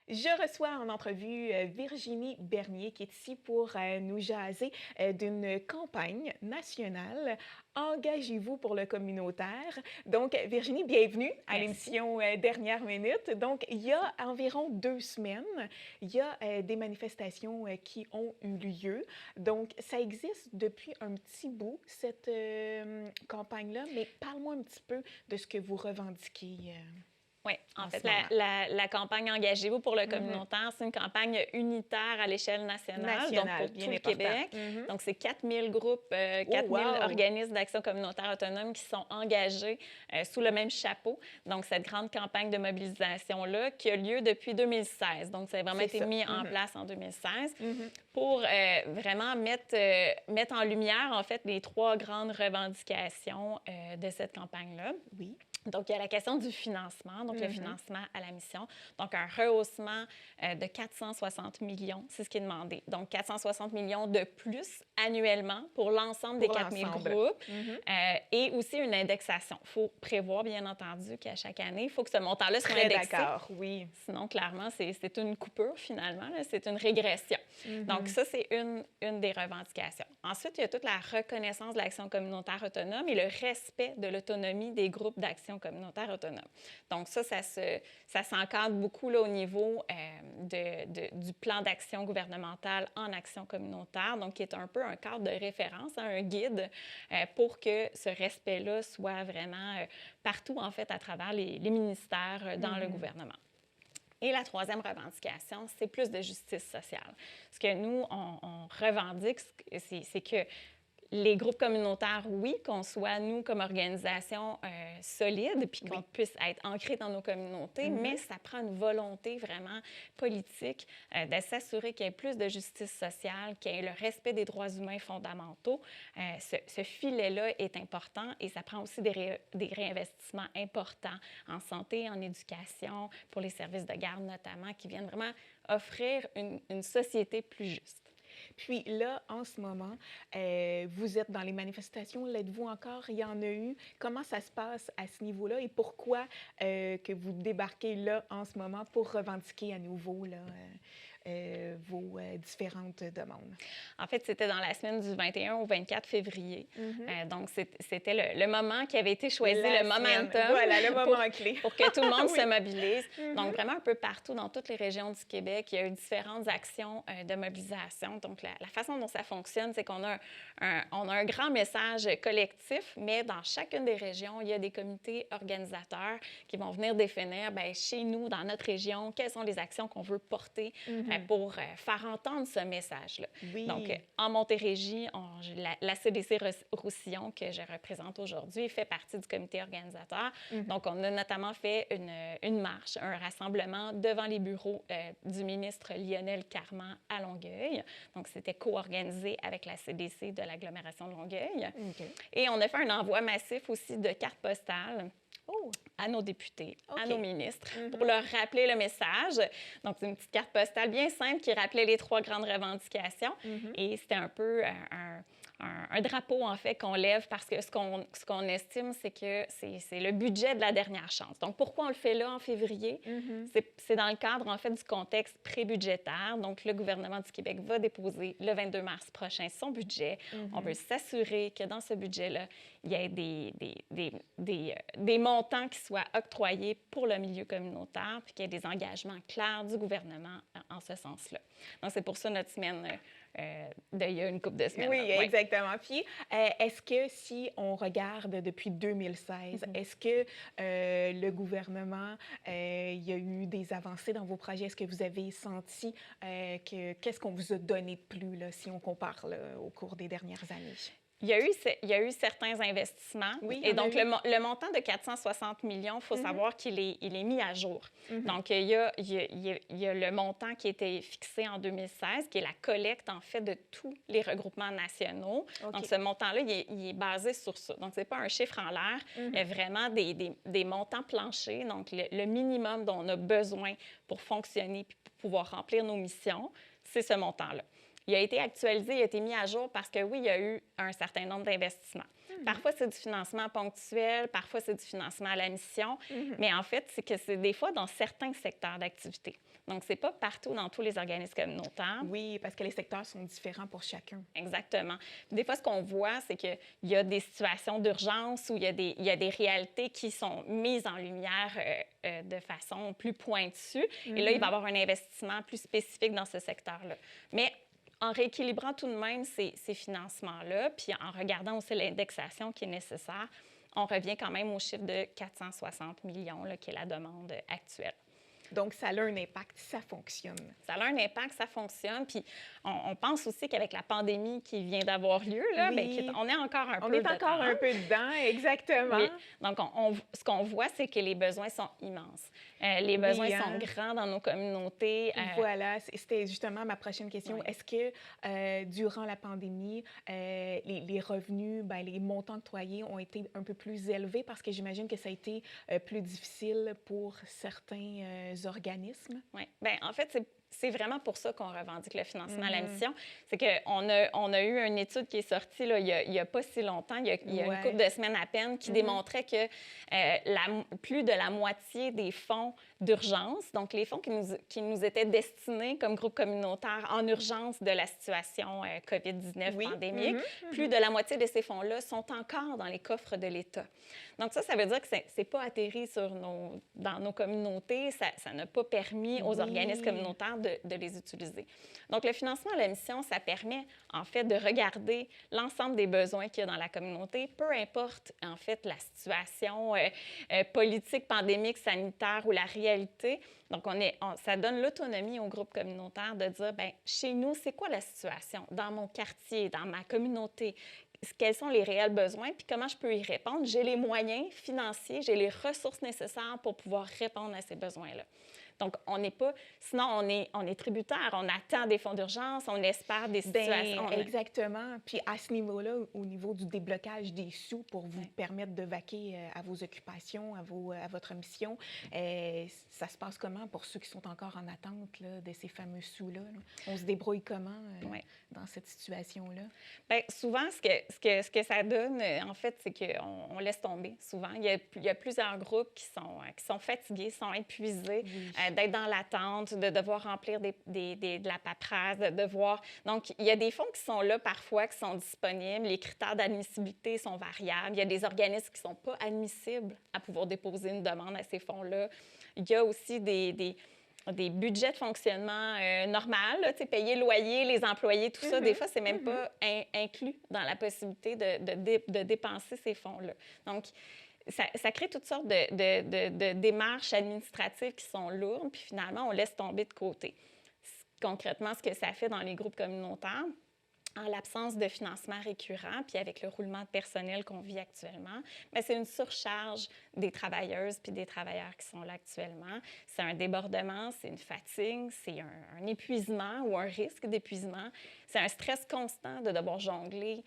Je reçois en entrevue Virginie Bernier qui est ici pour nous jaser d'une campagne nationale. Engagez-vous pour le communautaire. Donc, Virginie, bienvenue à Merci. l'émission Dernière Minute. Donc, il y a environ 2 semaines, il y a des manifestations qui ont eu lieu. Donc, ça existe depuis un petit bout, cette campagne-là, mais parle-moi un petit peu de ce que vous revendiquez Oui, en en ce fait, moment. la campagne Engagez-vous pour le Mhm. communautaire, c'est une campagne unitaire à l'échelle nationale, donc Nationale, pour bien tout le important. Québec. Mhm. Donc, c'est 4000 groupes, Oh, 4000 wow! organismes d'action communautaire autonome qui sont engagés sous le même chapeau. Donc, cette grande campagne de mobilisation-là qui a lieu depuis 2016. Donc, ça a vraiment C'est été ça. mis en Mhm. place en 2016 Mhm. pour vraiment mettre en lumière, en fait, les trois grandes revendications de cette campagne-là. Oui. Donc, il y a la question du financement, donc le Mhm. financement à la mission. Donc, un rehaussement de 460 millions, c'est ce qui est demandé. Donc, 460 millions de plus annuellement pour l'ensemble des Pour 4000 l'ensemble. groupes Mhm. et aussi une indexation. Il faut prévoir, bien entendu, qu'à chaque année, il faut que ce montant-là soit Très indexé. d'accord, oui. Sinon, clairement, c'est une coupure finalement, là, c'est une régression. Donc, Mhm. ça, c'est une des revendications. Ensuite, il y a toute la reconnaissance de l'action communautaire autonome et le respect de l'autonomie des groupes d'action communautaire autonome. Donc, ça s'encadre beaucoup là, au niveau du plan d'action gouvernemental en action communautaire, donc qui est un peu un cadre de référence, hein, un guide pour que ce respect-là soit vraiment partout, en fait, à travers les ministères dans le gouvernement. Et la troisième revendication, c'est plus de justice sociale. Ce que nous, on revendique, c'est que les groupes communautaires, oui, qu'on soit, nous, comme organisation solide, puis qu'on Oui. puisse être ancrés dans nos communautés, mais ça prend une volonté vraiment politique de s'assurer qu'il y ait plus de justice sociale, qu'il y ait le respect des droits humains fondamentaux. Ce filet-là est important et ça prend aussi des réinvestissements importants en santé, en éducation, pour les services de garde notamment, qui viennent vraiment offrir une société plus juste. Puis là, en ce moment, vous êtes dans les manifestations. L'êtes-vous encore? Il y en a eu. Comment ça se passe à ce niveau-là et pourquoi que vous débarquez là en ce moment pour revendiquer à nouveau là, vos différentes demandes? En fait, c'était dans la semaine du 21 au 24 février. Mhm. Donc, c'était le moment qui avait été choisi, La le semaine. momentum, Voilà, le pour, moment clé. pour que tout le monde Oui. se mobilise. Mhm. Donc, vraiment un peu partout dans toutes les régions du Québec, il y a eu différentes actions de mobilisation. Donc, la façon dont ça fonctionne, c'est qu'on a on a un grand message collectif, mais dans chacune des régions, il y a des comités organisateurs qui vont venir définir, bien, chez nous, dans notre région, quelles sont les actions qu'on veut porter pour faire entendre ce message-là. Oui. Donc, en Montérégie, la CDC Roussillon, que je représente aujourd'hui, fait partie du comité organisateur. Donc, on a notamment fait une marche, un rassemblement devant les bureaux du ministre Lionel Carman à Longueuil. Donc, c'était co-organisé avec la CDC de l'agglomération de Longueuil. OK. Et on a fait un envoi massif aussi de cartes postales Oh, à nos députés, à OK. nos ministres, pour leur rappeler le message. Donc, c'est une petite carte postale bien simple qui rappelait les trois grandes revendications. Et c'était un peu un drapeau, en fait, qu'on lève parce que ce qu'on estime, c'est que c'est le budget de la dernière chance. Donc, pourquoi on le fait là en février? C'est dans le cadre, en fait, du contexte pré-budgétaire. Donc, le gouvernement du Québec va déposer le 22 mars prochain son budget. On veut s'assurer que dans ce budget-là, il y ait des montants qui soient octroyés pour le milieu communautaire, puis qu'il y ait des engagements clairs du gouvernement en ce sens-là. Donc, c'est pour ça notre semaine d'il y a une couple de semaines. oui, là. exactement. Puis, est-ce que si on regarde depuis 2016, est-ce que le gouvernement, il y a eu des avancées dans vos projets? Est-ce que vous avez senti qu'est-ce qu'on vous a donné de plus, là, si on compare là, au cours des dernières années? Il y a eu certains investissements. Oui, il y Et en a donc, eu. le montant de 460 millions, il faut savoir qu'il est mis à jour. Donc, il y a le montant qui était fixé en 2016, qui est la collecte, en fait, de tous les regroupements nationaux. OK. Donc, ce montant-là, il est basé sur ça. Donc, ce n'est pas un chiffre en l'air. Il y a vraiment des montants planchers, donc le minimum dont on a besoin pour fonctionner puis pour pouvoir remplir nos missions, c'est ce montant-là. Il a été actualisé, il a été mis à jour parce que oui, il y a eu un certain nombre d'investissements. Parfois, c'est du financement ponctuel, parfois, c'est du financement à la mission. Mais en fait, c'est que c'est des fois dans certains secteurs d'activité. Donc, c'est pas partout dans tous les organismes communautaires. Oui, parce que les secteurs sont différents pour chacun. Exactement. Des fois, ce qu'on voit, c'est qu'il y a des situations d'urgence où il y a des réalités qui sont mises en lumière de façon plus pointue. Et là, il va y avoir un investissement plus spécifique dans ce secteur-là. Mais en rééquilibrant tout de même ces financements-là, puis en regardant aussi l'indexation qui est nécessaire, on revient quand même au chiffre de 460 millions, là, qui est la demande actuelle. Donc, ça a un impact, ça fonctionne. Ça a un impact, ça fonctionne. Puis on pense aussi qu'avec la pandémie qui vient d'avoir lieu, là, Oui. bien, on est encore un On peu est encore un peu dedans, exactement. Oui. Donc, ce qu'on voit, c'est que les besoins sont immenses. Les besoins sont grands dans nos communautés. Voilà, c'était justement ma prochaine question. Oui. Est-ce que durant la pandémie, les revenus, ben, les montants octroyés ont été un peu plus élevés parce que j'imagine que ça a été plus difficile pour certains organismes? Oui. Bien, en fait, c'est vraiment pour ça qu'on revendique le financement à la mission. C'est qu'on a eu une étude qui est sortie là, il y a pas si longtemps, il y a une couple de semaines à peine, qui démontrait que plus de la moitié des fonds d'urgence, donc les fonds qui nous étaient destinés comme groupe communautaire en urgence de la situation COVID-19 pandémique, plus de la moitié de ces fonds-là sont encore dans les coffres de l'État. Donc ça veut dire que c'est pas atterri dans nos communautés, ça n'a pas permis aux organismes communautaires de les utiliser. Donc, le financement à la mission, ça permet, en fait, de regarder l'ensemble des besoins qu'il y a dans la communauté, peu importe, en fait, la situation politique, pandémique, sanitaire ou la réalité. Donc, ça donne l'autonomie au groupe communautaire de dire, bien, chez nous, c'est quoi la situation dans mon quartier, dans ma communauté? Quels sont les réels besoins, puis comment je peux y répondre? J'ai les moyens financiers, j'ai les ressources nécessaires pour pouvoir répondre à ces besoins-là. Donc, on n'est pas... Sinon, on est tributaire, on attend des fonds d'urgence, on espère des situations... Bien, exactement. Puis à ce niveau-là, au niveau du déblocage des sous pour vous permettre de vaquer à vos occupations, à votre mission, ça se passe comment pour ceux qui sont encore en attente là, de ces fameux sous-là? Là? On se débrouille comment dans cette situation-là? Bien, souvent, ce que ça donne, en fait, c'est qu'on laisse tomber. Souvent, il y a plusieurs groupes qui sont fatigués, sont épuisés. D'être dans l'attente, de devoir remplir de la paperasse, de devoir... Donc, il y a des fonds qui sont là parfois, qui sont disponibles. Les critères d'admissibilité sont variables. Il y a des organismes qui ne sont pas admissibles à pouvoir déposer une demande à ces fonds-là. Il y a aussi des budgets de fonctionnement normal, là, payer le loyer, les employés, tout ça. Des fois, c'est même pas inclus dans la possibilité de dépenser ces fonds-là. Donc, ça crée toutes sortes de démarches administratives qui sont lourdes, puis finalement, on laisse tomber de côté. Concrètement, ce que ça fait dans les groupes communautaires, en l'absence de financement récurrent, puis avec le roulement de personnel qu'on vit actuellement, bien, c'est une surcharge des travailleuses puis des travailleurs qui sont là actuellement. C'est un débordement, c'est une fatigue, c'est un épuisement ou un risque d'épuisement. C'est un stress constant de devoir jongler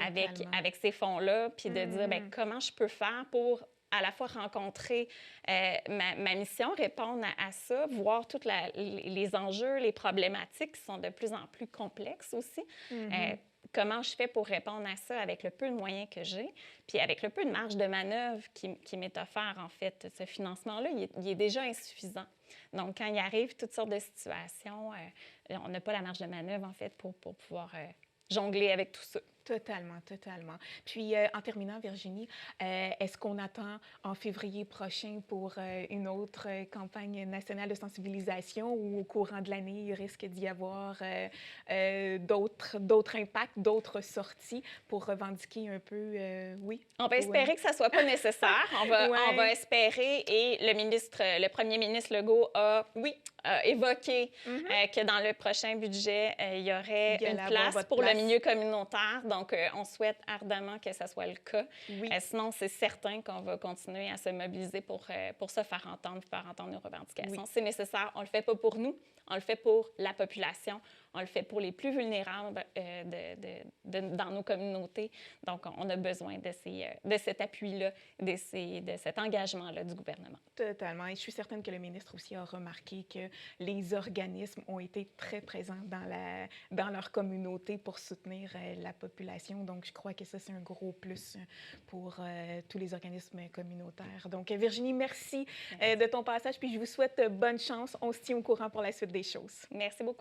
avec ces fonds-là, puis de dire, bien, comment je peux faire pour à la fois rencontrer ma mission, répondre à ça, voir tous les enjeux, les problématiques qui sont de plus en plus complexes aussi. Comment je fais pour répondre à ça avec le peu de moyens que j'ai, puis avec le peu de marge de manœuvre qui m'est offert, en fait, ce financement-là, il est déjà insuffisant. Donc, quand il arrive toutes sortes de situations, on n'a pas la marge de manœuvre, en fait, pour pouvoir jongler avec tout ça. Totalement, totalement. Puis, en terminant, Virginie, est-ce qu'on attend en février prochain pour une autre campagne nationale de sensibilisation ou au courant de l'année, il risque d'y avoir d'autres impacts, d'autres sorties pour revendiquer un peu, oui? On va espérer que ça ne soit pas nécessaire. On va espérer, et le premier ministre Legault a évoqué que dans le prochain budget, il y aurait une place pour le milieu communautaire. Donc, on souhaite ardemment que ce soit le cas. Sinon, c'est certain qu'on va continuer à se mobiliser pour se faire entendre nos revendications. C'est nécessaire. On ne le fait pas pour nous, on le fait pour la population. On le fait pour les plus vulnérables dans nos communautés. Donc, on a besoin de cet appui-là, de cet engagement-là du gouvernement. Totalement. Et je suis certaine que le ministre aussi a remarqué que les organismes ont été très présents dans leur communauté pour soutenir la population population. Donc, je crois que ça, c'est un gros plus pour tous les organismes communautaires. Donc, Virginie, merci de ton passage, puis je vous souhaite bonne chance. On se tient au courant pour la suite des choses. Merci beaucoup.